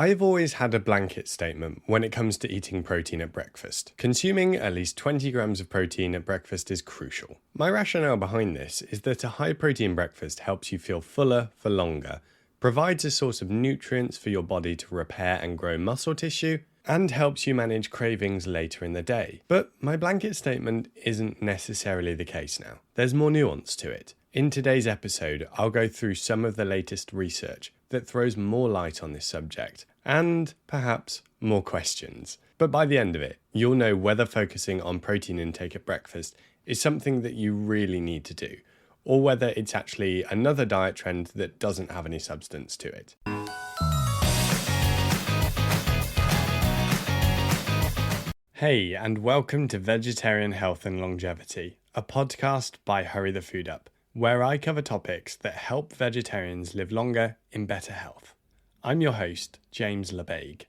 I've always had a blanket statement when it comes to eating protein at breakfast. Consuming at least 20 grams of protein at breakfast is crucial. My rationale behind this is that a high protein breakfast helps you feel fuller for longer, provides a source of nutrients for your body to repair and grow muscle tissue, and helps you manage cravings later in the day. But my blanket statement isn't necessarily the case now. There's more nuance to it. In today's episode, I'll go through some of the latest research that throws more light on this subject, and perhaps more questions. But by the end of it, you'll know whether focusing on protein intake at breakfast is something that you really need to do, or whether it's actually another diet trend that doesn't have any substance to it. Hey, and welcome to Vegetarian Health and Longevity, a podcast by Hurry the Food Up, where I cover topics that help vegetarians live longer in better health. I'm your host, James LeBague.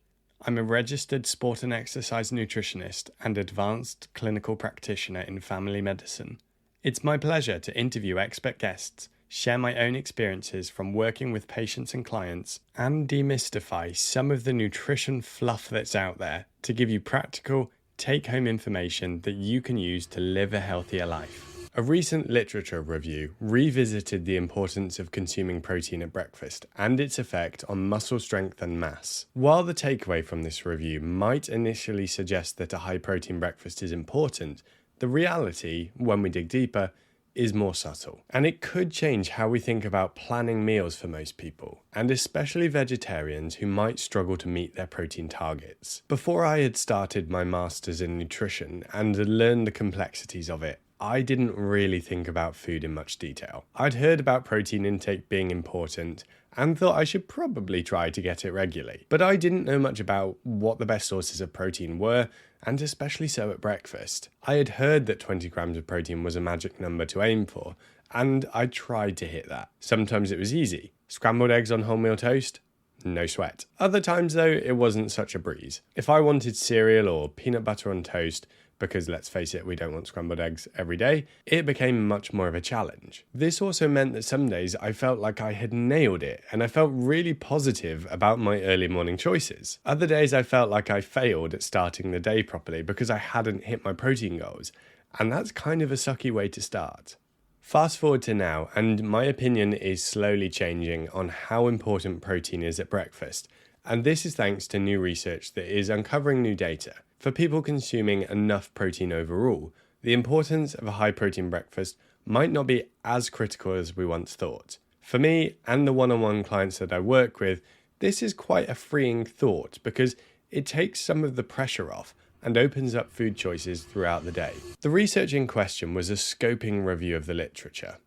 I'm a registered sport and exercise nutritionist and advanced clinical practitioner in family medicine. It's my pleasure to interview expert guests, share my own experiences from working with patients and clients, and demystify some of the nutrition fluff that's out there to give you practical, take-home information that you can use to live a healthier life. A recent literature review revisited the importance of consuming protein at breakfast and its effect on muscle strength and mass. While the takeaway from this review might initially suggest that a high-protein breakfast is important, the reality, when we dig deeper, is more subtle. And it could change how we think about planning meals for most people, and especially vegetarians who might struggle to meet their protein targets. Before I had started my master's in nutrition and had learned the complexities of it, I didn't really think about food in much detail. I'd heard about protein intake being important and thought I should probably try to get it regularly. But I didn't know much about what the best sources of protein were, and especially so at breakfast. I had heard that 20 grams of protein was a magic number to aim for, and I tried to hit that. Sometimes it was easy. Scrambled eggs on wholemeal toast? No sweat. Other times though, it wasn't such a breeze. If I wanted cereal or peanut butter on toast, because let's face it, we don't want scrambled eggs every day, it became much more of a challenge. This also meant that some days I felt like I had nailed it and I felt really positive about my early morning choices. Other days I felt like I failed at starting the day properly because I hadn't hit my protein goals, and that's kind of a sucky way to start. Fast forward to now, and my opinion is slowly changing on how important protein is at breakfast, and this is thanks to new research that is uncovering new data. For people consuming enough protein overall, the importance of a high-protein breakfast might not be as critical as we once thought. For me and the one-on-one clients that I work with, this is quite a freeing thought because it takes some of the pressure off and opens up food choices throughout the day. The research in question was a scoping review of the literature.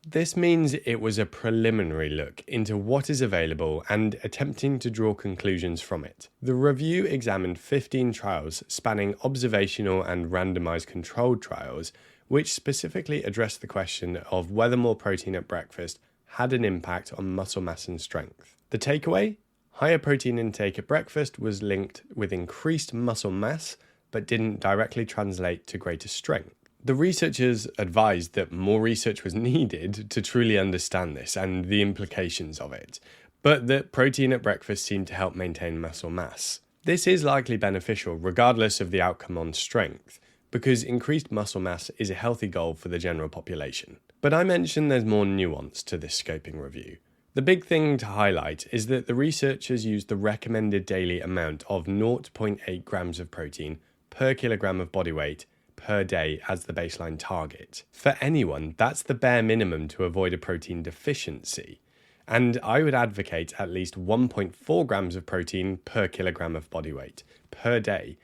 This means it was a preliminary look into what is available and attempting to draw conclusions from it. The review examined 15 trials spanning observational and randomized controlled trials, which specifically addressed the question of whether more protein at breakfast had an impact on muscle mass and strength. The takeaway? Higher protein intake at breakfast was linked with increased muscle mass, but didn't directly translate to greater strength. The researchers advised that more research was needed to truly understand this and the implications of it, but that protein at breakfast seemed to help maintain muscle mass. This is likely beneficial regardless of the outcome on strength, because increased muscle mass is a healthy goal for the general population. But I mentioned there's more nuance to this scoping review. The big thing to highlight is that the researchers used the recommended daily amount of 0.8 grams of protein per kilogram of body weight per day as the baseline target. For anyone, that's the bare minimum to avoid a protein deficiency. And I would advocate at least 1.4 grams of protein per kilogram of body weight per day,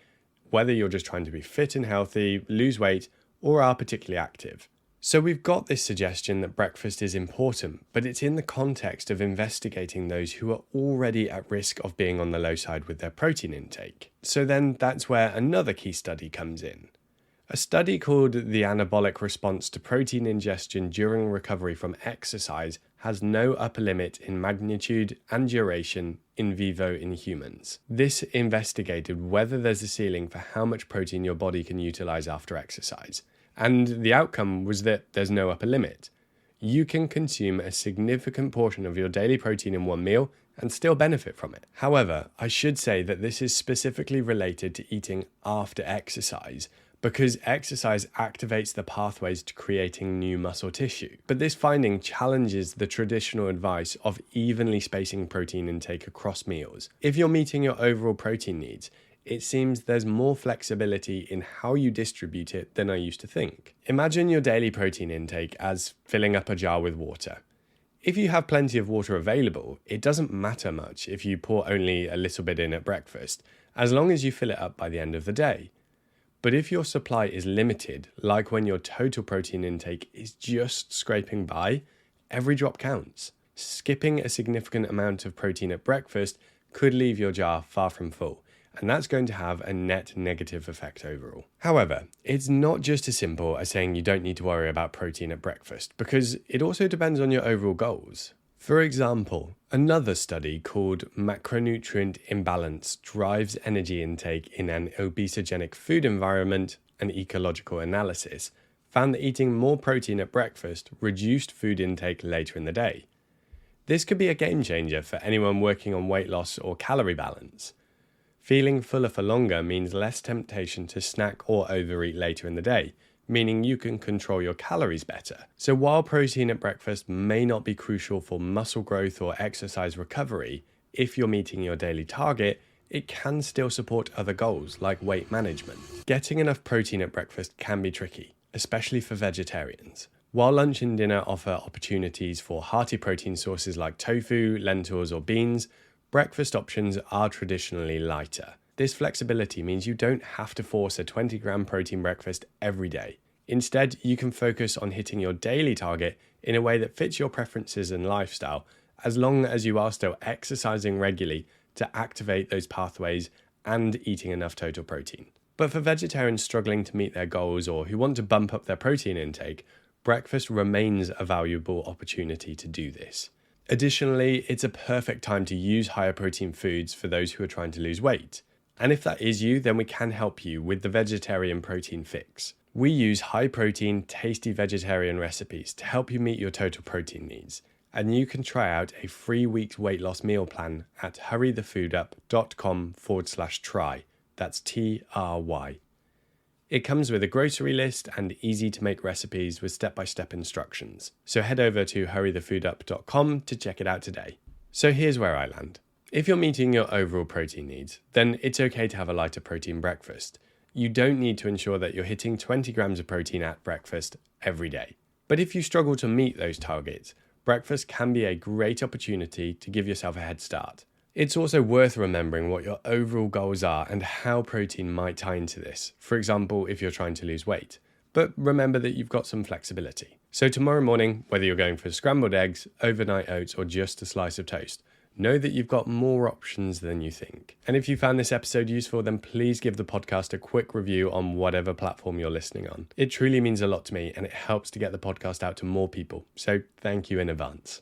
whether you're just trying to be fit and healthy, lose weight, or are particularly active. So we've got this suggestion that breakfast is important, but it's in the context of investigating those who are already at risk of being on the low side with their protein intake. So then that's where another key study comes in. A study called the Anabolic Response to Protein Ingestion During Recovery from Exercise has no upper limit in magnitude and duration in vivo in humans. This investigated whether there's a ceiling for how much protein your body can utilize after exercise. And the outcome was that there's no upper limit. You can consume a significant portion of your daily protein in one meal and still benefit from it. However, I should say that this is specifically related to eating after exercise, because exercise activates the pathways to creating new muscle tissue. But this finding challenges the traditional advice of evenly spacing protein intake across meals. If you're meeting your overall protein needs, it seems there's more flexibility in how you distribute it than I used to think. Imagine your daily protein intake as filling up a jar with water. If you have plenty of water available, it doesn't matter much if you pour only a little bit in at breakfast, as long as you fill it up by the end of the day. But if your supply is limited, like when your total protein intake is just scraping by, every drop counts. Skipping a significant amount of protein at breakfast could leave your jar far from full, and that's going to have a net negative effect overall. However, it's not just as simple as saying you don't need to worry about protein at breakfast, because it also depends on your overall goals. For example, another study called Macronutrient Imbalance Drives Energy Intake in an Obesogenic Food Environment, an Ecological Analysis, found that eating more protein at breakfast reduced food intake later in the day. This could be a game changer for anyone working on weight loss or calorie balance. Feeling fuller for longer means less temptation to snack or overeat later in the day, meaning you can control your calories better. So while protein at breakfast may not be crucial for muscle growth or exercise recovery, if you're meeting your daily target, it can still support other goals like weight management. Getting enough protein at breakfast can be tricky, especially for vegetarians. While lunch and dinner offer opportunities for hearty protein sources like tofu, lentils, or beans, breakfast options are traditionally lighter. This flexibility means you don't have to force a 20-gram protein breakfast every day. Instead, you can focus on hitting your daily target in a way that fits your preferences and lifestyle, as long as you are still exercising regularly to activate those pathways and eating enough total protein. But for vegetarians struggling to meet their goals or who want to bump up their protein intake, breakfast remains a valuable opportunity to do this. Additionally, it's a perfect time to use higher protein foods for those who are trying to lose weight. And if that is you, then we can help you with the Vegetarian Protein Fix. We use high protein, tasty vegetarian recipes to help you meet your total protein needs. And you can try out a 3-week weight loss meal plan at hurrythefoodup.com/try. That's TRY. It comes with a grocery list and easy to make recipes with step-by-step instructions. So head over to hurrythefoodup.com to check it out today. So here's where I land. If you're meeting your overall protein needs, then it's okay to have a lighter protein breakfast. You don't need to ensure that you're hitting 20 grams of protein at breakfast every day. But if you struggle to meet those targets, breakfast can be a great opportunity to give yourself a head start. It's also worth remembering what your overall goals are and how protein might tie into this. For example, if you're trying to lose weight. But remember that you've got some flexibility. So tomorrow morning, whether you're going for scrambled eggs, overnight oats, or just a slice of toast, know that you've got more options than you think. And if you found this episode useful, then please give the podcast a quick review on whatever platform you're listening on. It truly means a lot to me and it helps to get the podcast out to more people. So thank you in advance.